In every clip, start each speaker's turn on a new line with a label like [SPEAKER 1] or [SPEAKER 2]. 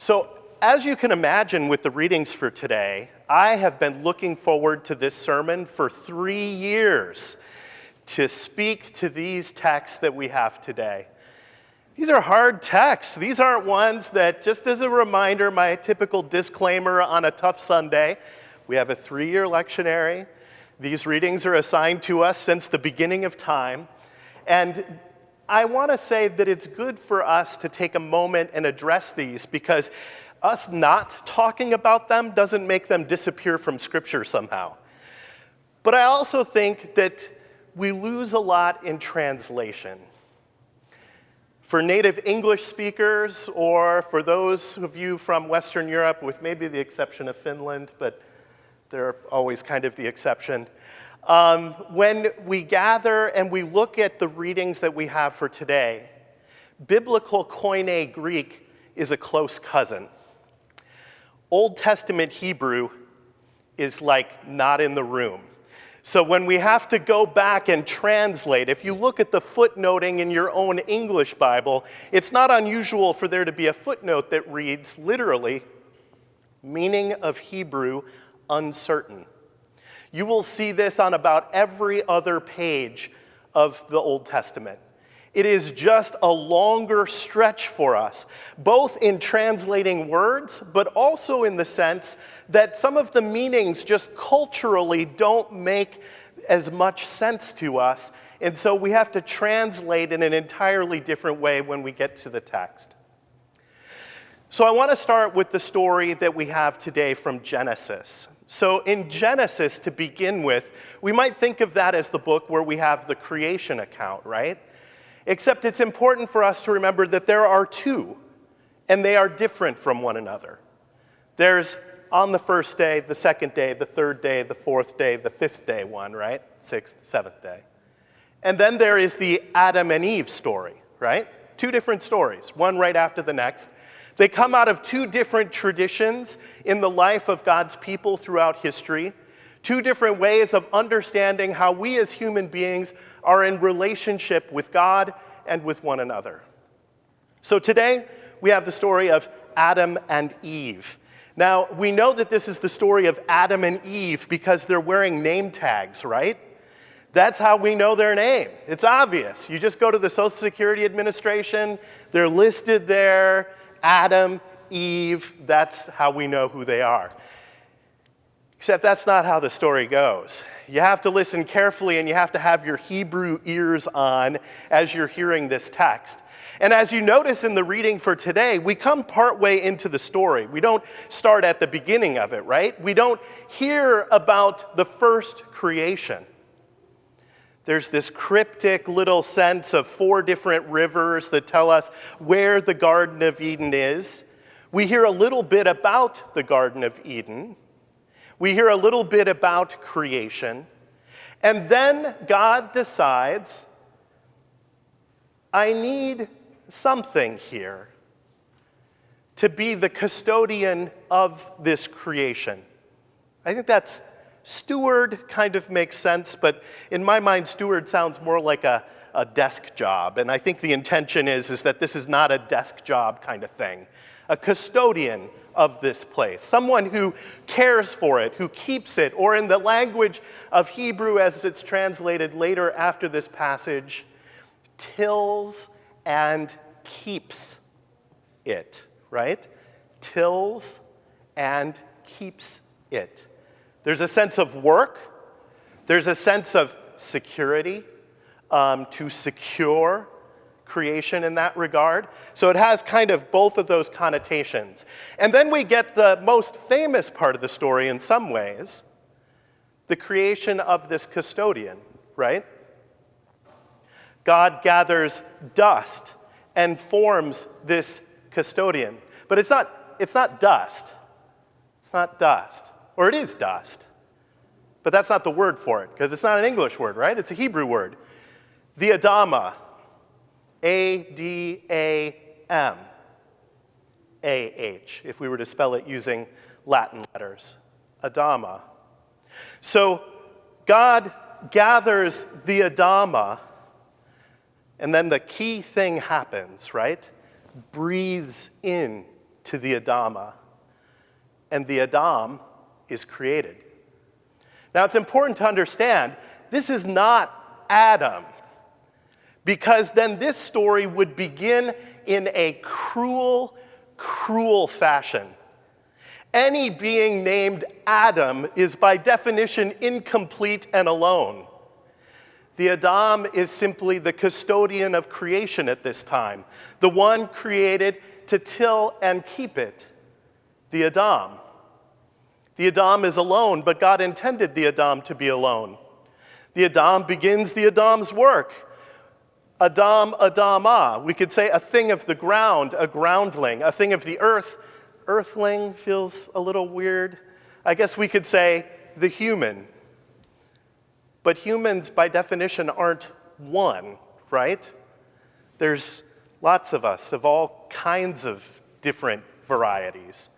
[SPEAKER 1] So, as you can imagine with the readings for today, I have been looking forward to this sermon for 3 years to speak to these texts that we have today. These are hard texts. These aren't ones that, just as a reminder, my typical disclaimer on a tough Sunday, we have a 3-year lectionary. These readings are assigned to us since the beginning of time. And I want to say that it's good for us to take a moment and address these because us not talking about them doesn't make them disappear from Scripture somehow. But I also think that we lose a lot in translation. For native English speakers, or for those of you from Western Europe, with maybe the exception of Finland, but they're always kind of the exception, when we gather and we look at the readings that we have for today, biblical Koine Greek is a close cousin. Old Testament Hebrew is like not in the room. So when we have to go back and translate, if you look at the footnoting in your own English Bible, it's not unusual for there to be a footnote that reads literally, meaning of Hebrew uncertain. You will see this on about every other page of the Old Testament. It is just a longer stretch for us, both in translating words, but also in the sense that some of the meanings just culturally don't make as much sense to us, and so we have to translate in an entirely different way when we get to the text. So I want to start with the story that we have today from Genesis. So in Genesis, to begin with, we might think of that as the book where we have the creation account, right? Except it's important for us to remember that there are two, and they are different from one another. There's on the first day, the second day, the third day, the fourth day, the fifth day one, right? Sixth, seventh day. And then there is the Adam and Eve story, right? Two different stories, one right after the next. They come out of two different traditions in the life of God's people throughout history. Two different ways of understanding how we as human beings are in relationship with God and with one another. So today, we have the story of Adam and Eve. Now, we know that this is the story of Adam and Eve because they're wearing name tags, right? That's how we know their name. It's obvious. You just go to the Social Security Administration, they're listed there, Adam, Eve, that's how we know who they are. Except that's not how the story goes. You have to listen carefully and you have to have your Hebrew ears on as you're hearing this text. And as you notice in the reading for today, we come partway into the story. We don't start at the beginning of it, right? We don't hear about the first creation. There's this cryptic little sense of 4 different rivers that tell us where the Garden of Eden is. We hear a little bit about the Garden of Eden. We hear a little bit about creation, and then God decides, I need something here to be the custodian of this creation. I think that's steward kind of makes sense, but in my mind, steward sounds more like a desk job, and I think the intention is that this is not a desk job kind of thing. A custodian of this place, someone who cares for it, who keeps it, or in the language of Hebrew as it's translated later after this passage, tills and keeps it, right? Tills and keeps it. There's a sense of work, there's a sense of security, to secure creation in that regard. So it has kind of both of those connotations. And then we get the most famous part of the story in some ways, the creation of this custodian, right? God gathers dust and forms this custodian. But it's not dust. It's not dust. Or it is dust. But that's not the word for it, because it's not an English word, right? It's a Hebrew word. The Adama. A-D-A-M. A-H, if we were to spell it using Latin letters. Adama. So God gathers the Adama, and then the key thing happens, right? Breathes in to the Adama, and the Adam is created. Now, it's important to understand this is not Adam, because then this story would begin in a cruel, cruel fashion. Any being named Adam is by definition incomplete and alone. The Adam is simply the custodian of creation at this time, the one created to till and keep it, the Adam. The Adam is alone, but God intended the Adam to be alone. The Adam begins the Adam's work. Adam, Adama. We could say a thing of the ground, a groundling. A thing of the earth, earthling feels a little weird. I guess we could say the human. But humans, by definition, aren't one, right? There's lots of us of all kinds of different varieties.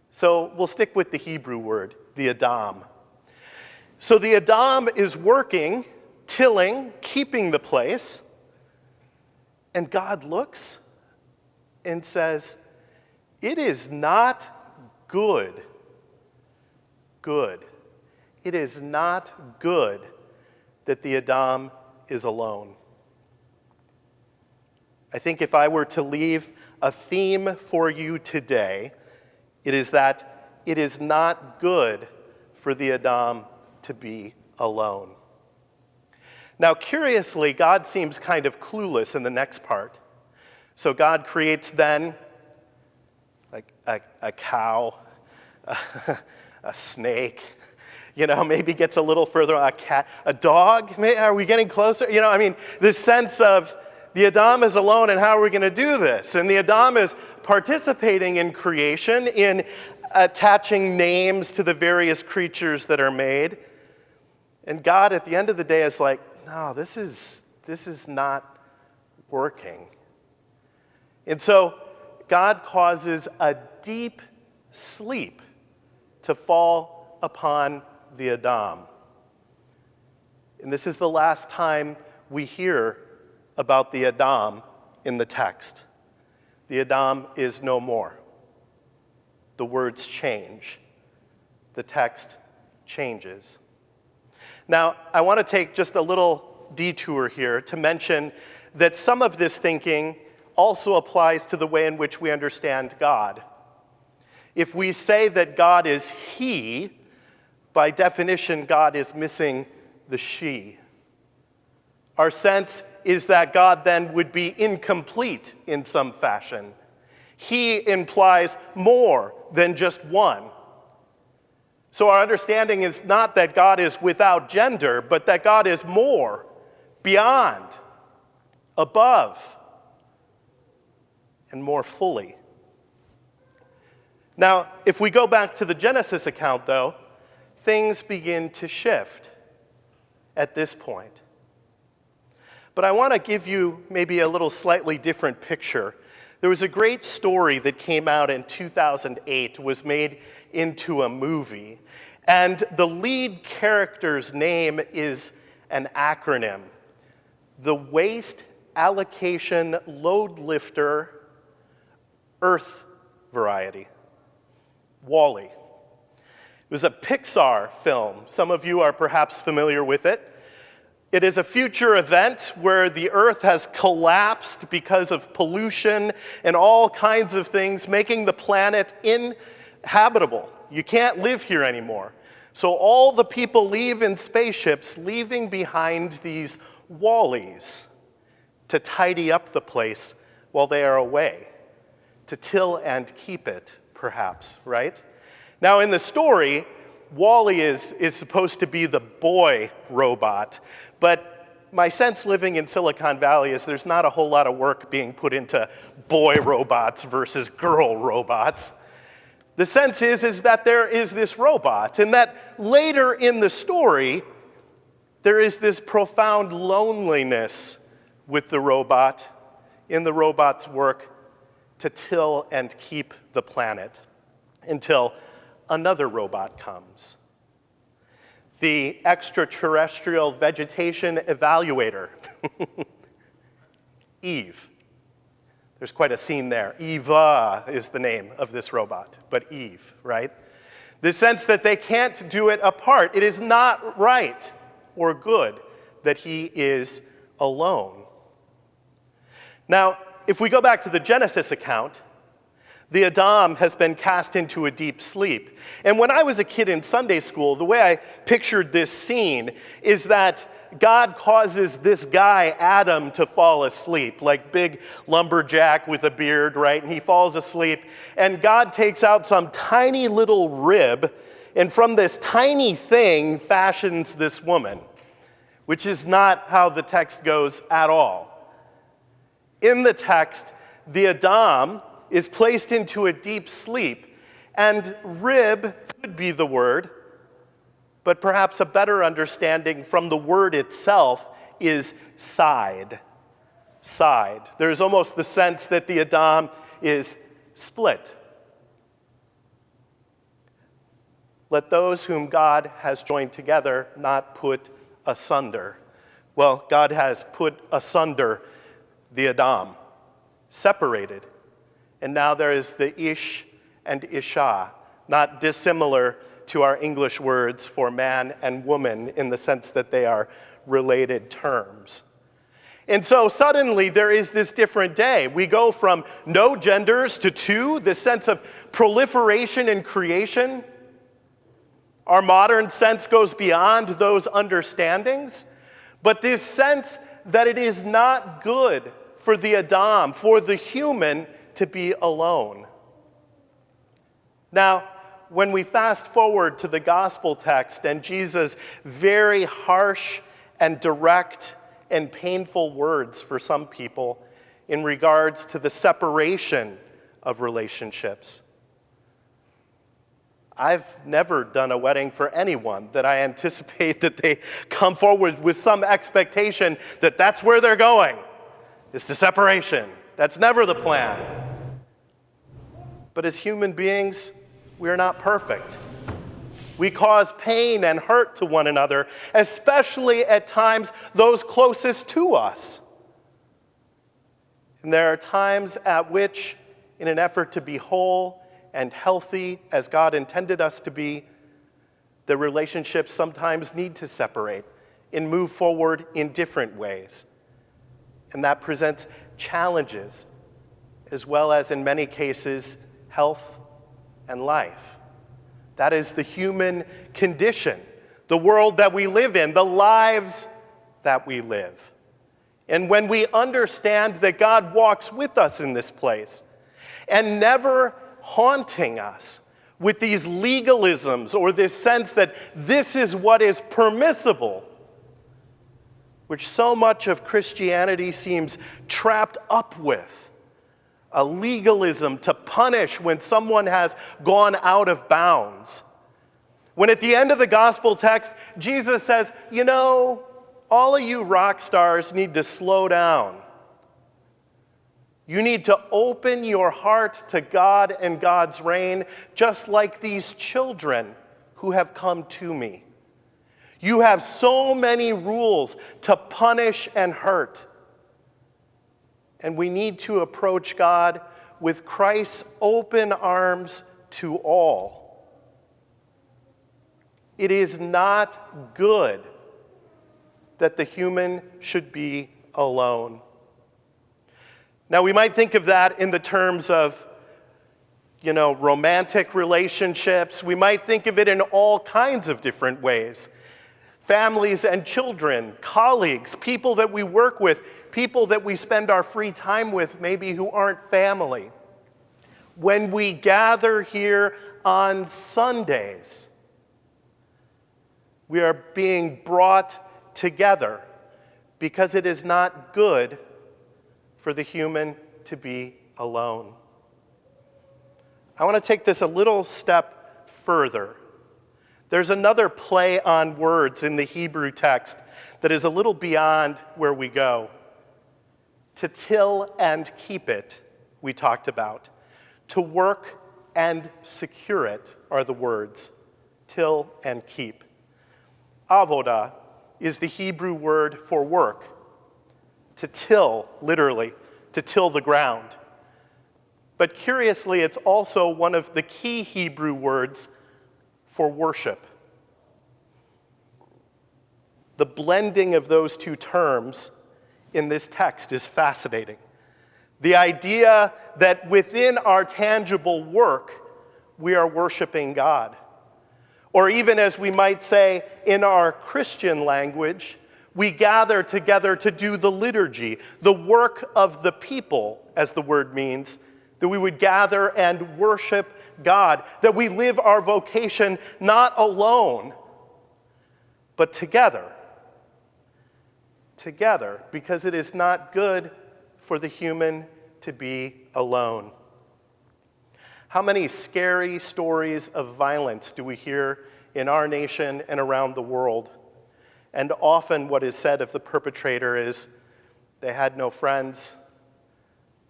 [SPEAKER 1] So we'll stick with the Hebrew word, the Adam. So the Adam is working, tilling, keeping the place, and God looks and says, "It is not good. Good. It is not good that the Adam is alone." I think if I were to leave a theme for you today, it is that it is not good for the Adam to be alone. Now, curiously, God seems kind of clueless in the next part. So God creates then like a cow, a snake, maybe gets a little further, a cat, a dog. Are we getting closer? This sense of the Adam is alone, and how are we going to do this? And the Adam is participating in creation, in attaching names to the various creatures that are made. And God, at the end of the day, is like, no, this is not working. And so God causes a deep sleep to fall upon the Adam. And this is the last time we hear about the Adam in the text. The Adam is no more. The words change. The text changes. Now, I want to take just a little detour here to mention that some of this thinking also applies to the way in which we understand God. If we say that God is He, by definition, God is missing the she. Our sense is that God then would be incomplete in some fashion. He implies more than just one. So our understanding is not that God is without gender, but that God is more, beyond, above, and more fully. Now, if we go back to the Genesis account, though, things begin to shift at this point. But I want to give you maybe a little slightly different picture. There was a great story that came out in 2008, was made into a movie, and the lead character's name is an acronym, the Waste Allocation Load Lifter Earth Variety, WALL-E. It was a Pixar film. Some of you are perhaps familiar with it. It is a future event where the Earth has collapsed because of pollution and all kinds of things, making the planet inhabitable. You can't live here anymore. So all the people leave in spaceships, leaving behind these WALL-Es to tidy up the place while they are away, to till and keep it, perhaps, right? Now, in the story, WALL-E is supposed to be the boy robot, but my sense living in Silicon Valley is there's not a whole lot of work being put into boy robots versus girl robots. The sense is that there is this robot, and that later in the story, there is this profound loneliness with the robot, in the robot's work to till and keep the planet, until another robot comes. The extraterrestrial vegetation evaluator, Eve. There's quite a scene there. Eva is the name of this robot, but Eve, right? The sense that they can't do it apart. It is not right or good that he is alone. Now, if we go back to the Genesis account, the Adam has been cast into a deep sleep. And when I was a kid in Sunday school, the way I pictured this scene is that God causes this guy, Adam, to fall asleep, like big lumberjack with a beard, right? And he falls asleep, and God takes out some tiny little rib, and from this tiny thing fashions this woman, which is not how the text goes at all. In the text, the Adam is placed into a deep sleep, and rib could be the word, but perhaps a better understanding from the word itself is side. Side. There's almost the sense that the Adam is split. Let those whom God has joined together not put asunder. Well, God has put asunder the Adam, separated. And now there is the ish and isha, not dissimilar to our English words for man and woman in the sense that they are related terms. And so suddenly there is this different day. We go from no genders to two, this sense of proliferation and creation. Our modern sense goes beyond those understandings, but this sense that it is not good for the Adam, for the human, to be alone. Now, when we fast forward to the gospel text and Jesus' very harsh and direct and painful words for some people in regards to the separation of relationships. I've never done a wedding for anyone that I anticipate that they come forward with some expectation that that's where they're going, is to separation. That's never the plan. But as human beings, we are not perfect. We cause pain and hurt to one another, especially at times those closest to us. And there are times at which, in an effort to be whole and healthy as God intended us to be, the relationships sometimes need to separate and move forward in different ways. And that presents challenges, as well as, in many cases, health and life. That is the human condition, the world that we live in, the lives that we live. And when we understand that God walks with us in this place and never haunting us with these legalisms or this sense that this is what is permissible, which so much of Christianity seems trapped up with, a legalism to punish when someone has gone out of bounds. When at the end of the gospel text, Jesus says, you know, all of you rock stars need to slow down. You need to open your heart to God and God's reign, just like these children who have come to me. You have so many rules to punish and hurt. And we need to approach God with Christ's open arms to all. It is not good that the human should be alone. Now, we might think of that in the terms of, romantic relationships. We might think of it in all kinds of different ways. Families and children, colleagues, people that we work with, people that we spend our free time with, maybe who aren't family. When we gather here on Sundays, we are being brought together because it is not good for the human to be alone. I want to take this a little step further. There's another play on words in the Hebrew text that is a little beyond where we go. To till and keep it, we talked about. To work and secure it are the words, till and keep. Avodah is the Hebrew word for work. To till, literally, to till the ground. But curiously, it's also one of the key Hebrew words for worship. The blending of those two terms in this text is fascinating. The idea that within our tangible work, we are worshiping God. Or even as we might say in our Christian language, we gather together to do the liturgy, the work of the people, as the word means, that we would gather and worship God, that we live our vocation not alone, but together. Together, because it is not good for the human to be alone. How many scary stories of violence do we hear in our nation and around the world? And often what is said of the perpetrator is, they had no friends,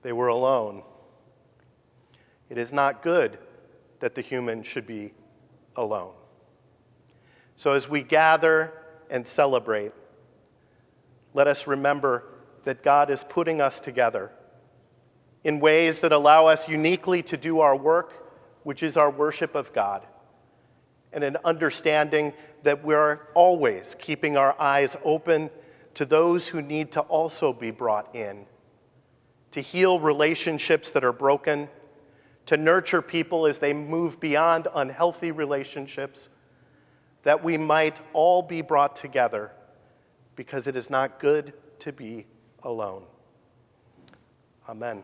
[SPEAKER 1] they were alone. It is not good that the human should be alone. So as we gather and celebrate, let us remember that God is putting us together in ways that allow us uniquely to do our work, which is our worship of God, and an understanding that we're always keeping our eyes open to those who need to also be brought in, to heal relationships that are broken, to nurture people as they move beyond unhealthy relationships, that we might all be brought together because it is not good to be alone. Amen.